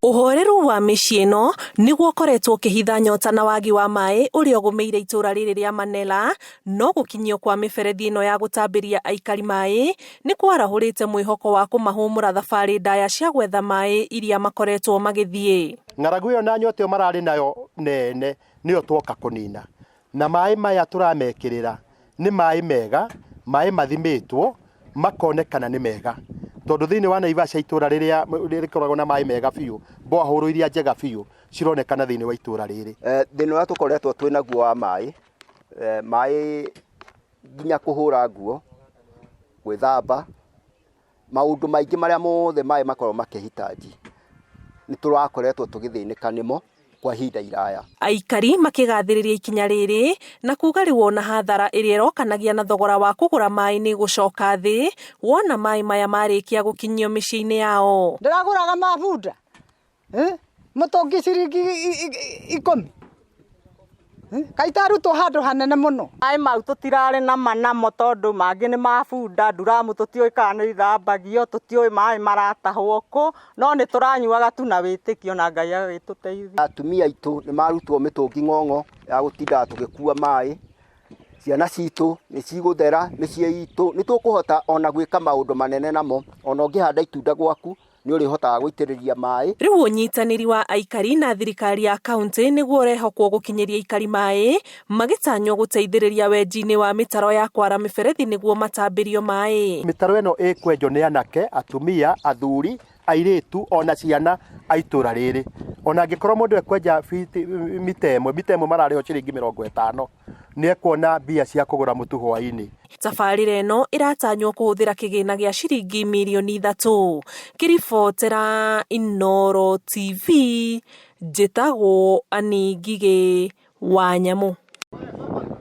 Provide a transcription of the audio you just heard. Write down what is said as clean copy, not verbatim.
Uhoreru wa mĩciĩ ĩno nĩguo koretwo ũkĩhitha nyota na wagi wa maaĩ ũrĩa ũgũmĩire itũũra rĩrĩ rĩa Manella, no gũkinyio kwa mĩberethi ĩno ya gũtambĩria aikari maaĩ nĩ kwarahũrĩte mwĩhoko wa kũmahũmũra thabarĩ ndaya cia gwetha maaĩ iria makoretwo magĩthiĩ. Ng'aragu ĩyo na nyota ĩyo mararĩ nayo nene nĩyo twoka kũnina, na maaĩ maya tũramekĩrĩra nĩ maaĩ mega, maaĩ mathimĩtwo makonekana nĩ mega, tondũ thĩinĩ wa Naivasha itũũra rĩrĩa rĩkoragwo na maaĩ mega biũ, borehole iria njega biũ cironekana thĩinĩ wa itũũra rĩrĩ. Thĩinĩ wa tũkoretwo twĩna guo wa maaĩ, maaĩ nginya kũhũra nguo, gwĩthamba, maũndũ maingĩ marĩa mothe maaĩ makorwo makĩhitaji nĩ tũrakoretwo tũgĩthĩnĩka nĩmo kwa ihinda iraya. Aikari makĩgathĩrĩria ikinya rĩrĩ na kuga rĩu ona hathara ĩrĩa ĩrokanagia na thogora wa kũgũra maaĩ nĩ gũcoka thĩ wona maaĩ maya marĩkia gũkinyio mĩciĩ-inĩ yao. Ndĩragũraga mabunda mũtũngi ciringi 10 kaitarutwo handũ hanene mũno. Maaĩ mau tũtirarĩ na manamo tondũ mangĩ nĩ mabunda, nduramu tũtiũĩ kana nĩ ithambagio, tũtiũĩ maaĩ maratahwo kũ, no nĩ tũranyuaga tu na wĩtĩkio na Ngai agĩtũteithia. Atumia aitũ nĩ marutwo mĩtũngi ng'ong'o ya gũtinda tũgĩkua maaĩ, ciana citũ nĩ cigũthera mĩciĩ itũ, nĩ tũkũhota ona gwĩka maũndũ manene namo, ona ũngĩhanda itunda gwaku nĩ ũrĩhotaga gũitĩrĩria maaĩ. Rĩu ũnyitanĩri wa aikari na thirikari ya kaunti nĩguo ũrehokwo gũkinyĩria aikari maaĩ, magĩtanywo gũteithĩrĩria wenji-inĩ wa mĩtaro ya kwara mĩberethi nĩguo matambĩrio maaĩ. Mĩtaro ĩno ĩkwenjwo nĩ anake, atumia, athuri, airĩtu ona ciana a itũũra rĩrĩ. Ona angĩkorwo mũndũ ekwenja mita ĩmwe mararĩho ciringi 50, nĩ ekuona mbia cia kũgũra mũtu hwaĩ-inĩ. Tabarĩra ĩno ĩratanywo kũhũthĩra kĩgĩna gĩa ciringi mirioni 3. Kĩribotera Inooro TV, njĩtagwo Ani Ngigĩ wa Nyamũ.